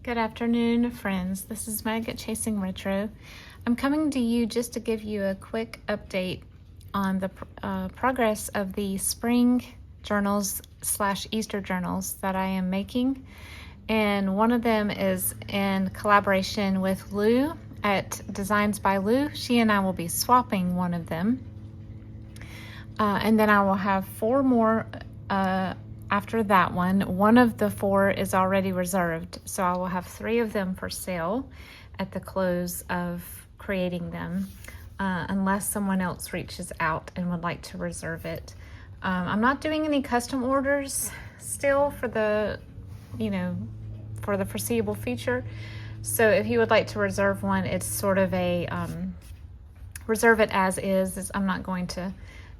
Good afternoon, friends. This is Meg at Chasing Retro. I'm coming to you just to give you a quick update on the progress of the spring journals / Easter journals that I am making. And one of them is in collaboration with Lou at Designs by Lou. She and I will be swapping one of them. And then I will have 4 more after that one. One of the 4 is already reserved, so I will have 3 of them for sale at the close of creating them, unless someone else reaches out and would like to reserve it. I'm not doing any custom orders still for the foreseeable future. So if you would like to reserve one, it's sort of a reserve it as is. I'm not going to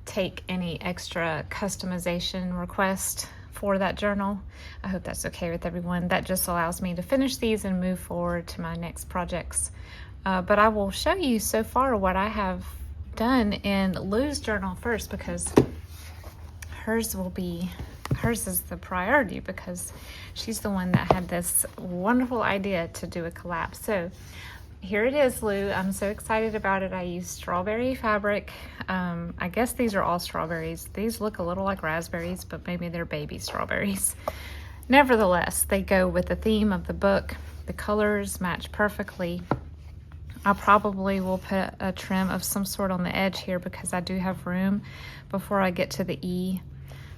take any extra customization request for that journal. I hope that's okay with everyone. That just allows me to finish these and move forward to my next projects. But I will show you so far what I have done in Lou's journal first, because hers is the priority, because she's the one that had this wonderful idea to do a collab. So here it is, Lou. I'm so excited about it. I used strawberry fabric. I guess these are all strawberries. These look a little like raspberries, but maybe they're baby strawberries. Nevertheless, they go with the theme of the book. The colors match perfectly. I probably will put a trim of some sort on the edge here because I do have room before I get to the E.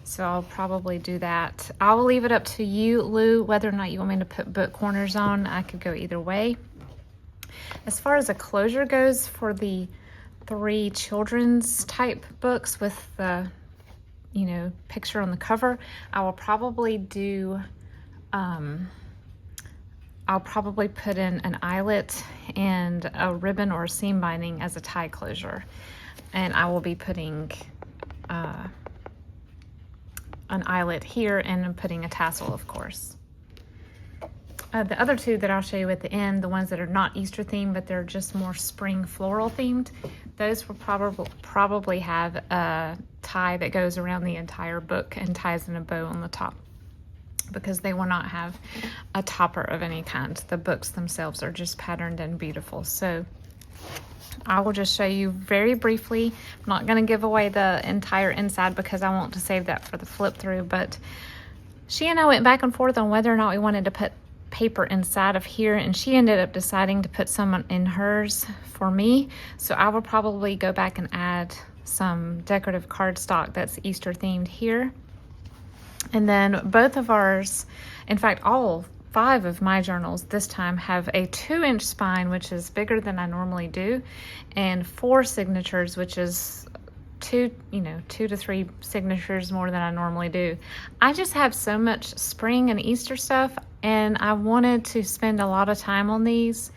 So I'll probably do that. I will leave it up to you, Lou, whether or not you want me to put book corners on. I could go either way. As far as a closure goes for the 3 children's type books with the, picture on the cover, I will probably do, I'll probably put in an eyelet and a ribbon or a seam binding as a tie closure. And I will be putting an eyelet here and I'm putting a tassel, of course. The other 2 that I'll show you at the end, the ones that are not Easter themed, but they're just more spring floral themed, those will probably have a tie that goes around the entire book and ties in a bow on the top, because they will not have a topper of any kind. The books themselves are just patterned and beautiful. So I will just show you very briefly. I'm not going to give away the entire inside because I want to save that for the flip through, but she and I went back and forth on whether or not we wanted to put paper inside of here, and she ended up deciding to put some in hers for me. So I will probably go back and add some decorative cardstock that's Easter themed here. And then both of ours, in fact all 5 of my journals this time, have a 2-inch spine, which is bigger than I normally do, and 4 signatures, which is 2 to 3 signatures more than I normally do. I just have so much spring and Easter stuff, and I wanted to spend a lot of time on these.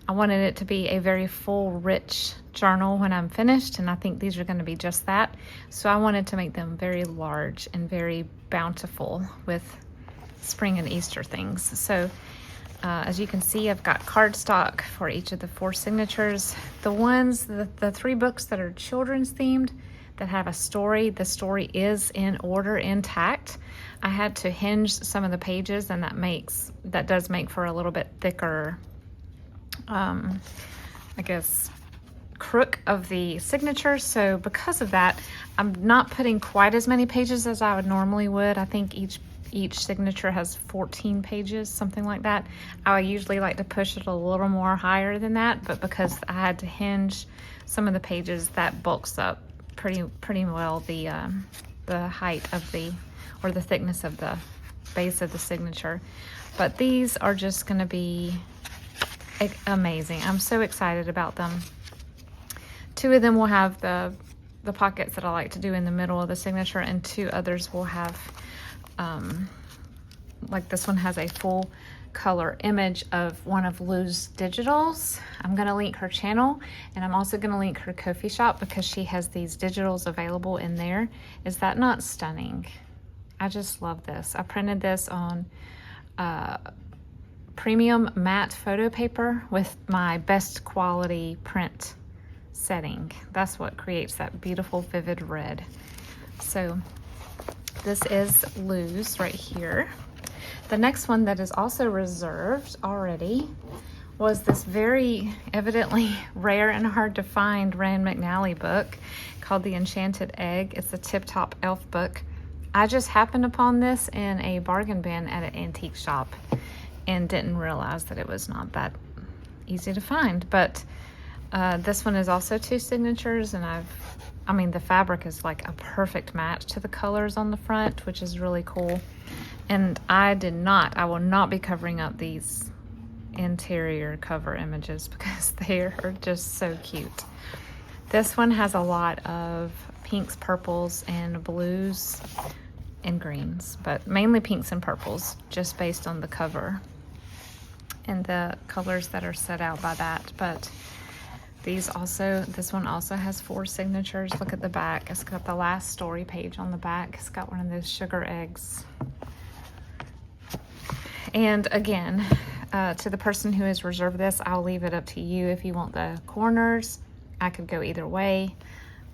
I wanted it to be a very full, rich journal when I'm finished, and I think these are going to be just that. So I wanted to make them very large and very bountiful with spring and Easter things. So as you can see, I've got cardstock for each of the 4 signatures. The 3 books that are children's themed, that have a story, the story is in order, intact. I had to hinge some of the pages, and that does make for a little bit thicker, I guess, crook of the signature. So because of that, I'm not putting quite as many pages as I would normally would. I think each signature has 14 pages, something like that. I usually like to push it a little more higher than that, but because I had to hinge some of the pages, that bulks up pretty well the height of or the thickness of the base of the signature. But these are just going to be amazing. I'm so excited about them. 2 of them will have the pockets that I like to do in the middle of the signature, and 2 others will have like this one has a full color image of one of Lou's digitals. I'm going to link her channel, and I'm also going to link her Ko-fi shop because she has these digitals available in there. Is that not stunning? I just love this. I printed this on premium matte photo paper with my best quality print setting. That's what creates that beautiful vivid red. So this is Lou's right here. The next one that is also reserved already was this very evidently rare and hard to find Rand McNally book called The Enchanted Egg. It's a Tip Top Elf book. I just happened upon this in a bargain bin at an antique shop and didn't realize that it was not that easy to find. But this one is also 2 signatures, and I mean, the fabric is like a perfect match to the colors on the front, which is really cool. And I will not be covering up these interior cover images because they are just so cute. This one has a lot of pinks, purples, and blues and greens, but mainly pinks and purples, just based on the cover and the colors that are set out by that. But this one also has 4 signatures. Look at the back. It's got the last story page on the back. It's got one of those sugar eggs. And again, to the person who has reserved this, I'll leave it up to you if you want the corners. I could go either way.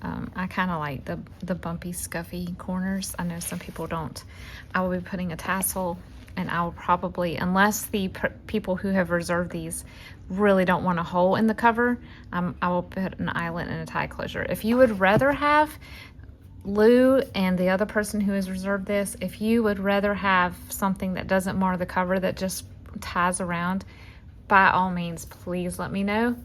I kind of like the bumpy, scuffy corners. I know some people don't. I will be putting a tassel, and I will probably, unless the people who have reserved these really don't want a hole in the cover, I will put an eyelet and a tie closure. If you would rather have, Lou and the other person who has reserved this, if you would rather have something that doesn't mar the cover, that just ties around, by all means, please let me know.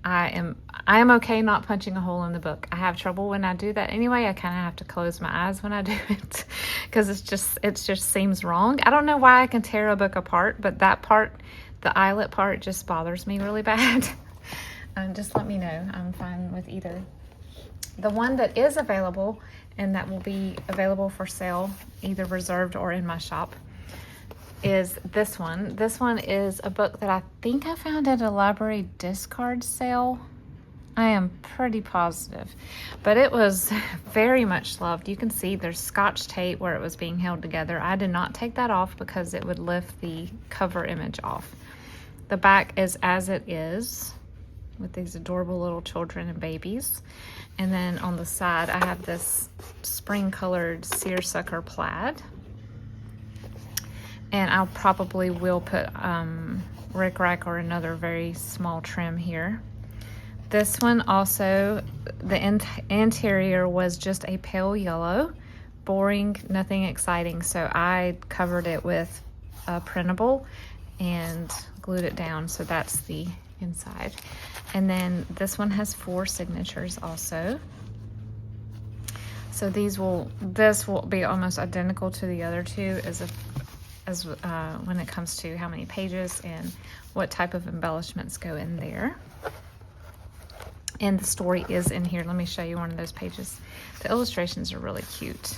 I am okay not punching a hole in the book. I have trouble when I do that anyway. I kind of have to close my eyes when I do it because it just seems wrong. I don't know why I can tear a book apart, but that part, the eyelet part, just bothers me really bad. Just let me know. I'm fine with either. The one that is available and that will be available for sale, either reserved or in my shop, is this one. This one is a book that I think I found at a library discard sale. I am pretty positive, but it was very much loved. You can see there's Scotch tape where it was being held together. I did not take that off because it would lift the cover image off. The back is as it is, with these adorable little children and babies. And then on the side, I have this spring colored seersucker plaid. And I'll probably will put rickrack or another very small trim here. This one also, the interior was just a pale yellow, boring, nothing exciting. So I covered it with a printable and glued it down. So that's the inside. And then this one has 4 signatures also. So this will be almost identical to the other 2 as when it comes to how many pages and what type of embellishments go in there. And the story is in here. Let me show you one of those pages. The illustrations are really cute.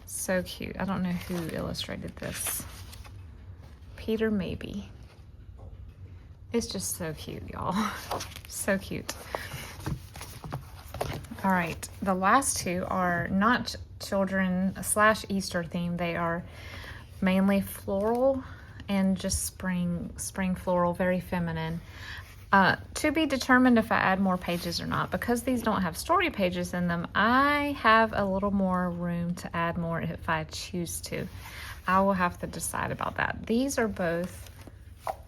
So cute. I don't know who illustrated this. Peter maybe. It's just so cute, y'all. So cute. All right, the last 2 are not children / Easter themed. They are mainly floral and just spring floral, very feminine. To be determined if I add more pages or not. Because these don't have story pages in them, I have a little more room to add more if I choose to. I will have to decide about that. These are both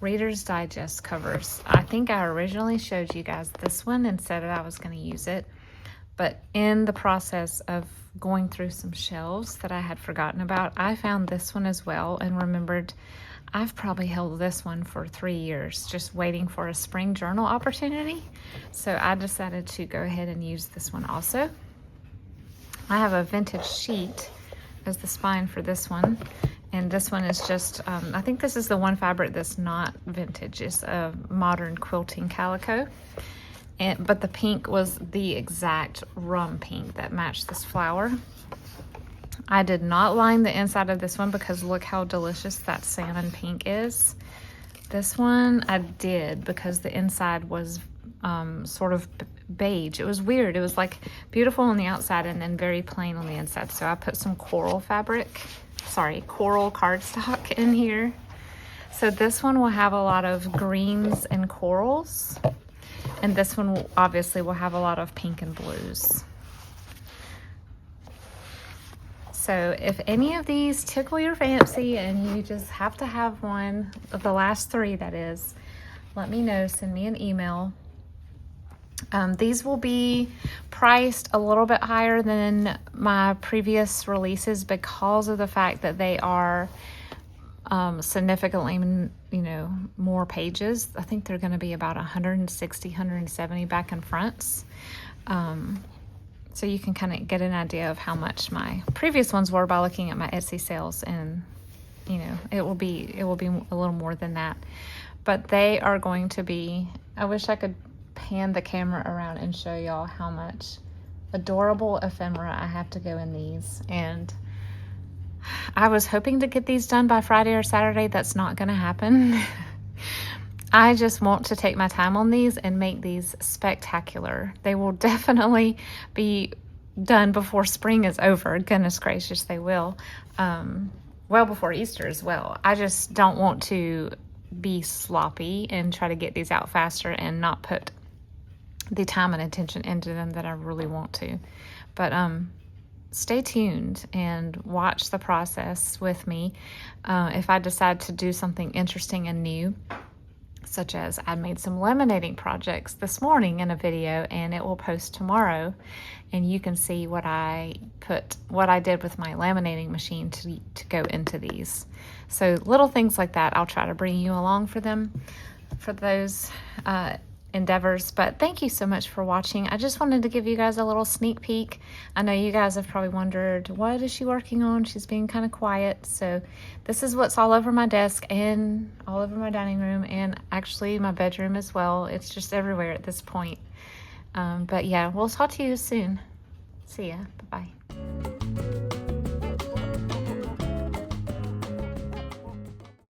Reader's Digest covers. I think I originally showed you guys this one and said that I was going to use it. But in the process of going through some shelves that I had forgotten about, I found this one as well and remembered I've probably held this one for 3 years, just waiting for a spring journal opportunity. So I decided to go ahead and use this one also. I have a vintage sheet as the spine for this one. And this one is just, I think this is the one fabric that's not vintage. It's a modern quilting calico. But the pink was the exact rum pink that matched this flower. I did not line the inside of this one because look how delicious that salmon pink is. This one I did because the inside was sort of beige. It was weird. It was like beautiful on the outside and then very plain on the inside. So I put some coral cardstock in here. So this one will have a lot of greens and corals. And this one obviously will have a lot of pink and blues. So if any of these tickle your fancy and you just have to have one of the last 3, that is, let me know. Send me an email. These will be priced a little bit higher than my previous releases because of the fact that they are significantly, more pages. I think they're going to be about 160, 170 back and fronts. So you can kind of get an idea of how much my previous ones were by looking at my Etsy sales, and it will be a little more than that. But they are going to be, I wish I could pan the camera around and show y'all how much adorable ephemera I have to go in these. And I was hoping to get these done by Friday or Saturday. That's not going to happen. I just want to take my time on these and make these spectacular. They will definitely be done before spring is over. Goodness gracious, they will. Well before Easter as well. I just don't want to be sloppy and try to get these out faster and not put the time and attention into them that I really want to. But stay tuned and watch the process with me. If I decide to do something interesting and new, such as I made some laminating projects this morning in a video, and it will post tomorrow, and you can see what I did with my laminating machine to go into these. So little things like that, I'll try to bring you along for those endeavors. But thank you so much for watching. I just wanted to give you guys a little sneak peek. I know you guys have probably wondered, what is she working on? She's being kind of quiet. So this is what's all over my desk and all over my dining room, and actually my bedroom as well. It's just everywhere at this point. But yeah, we'll talk to you soon. See ya. Bye-bye.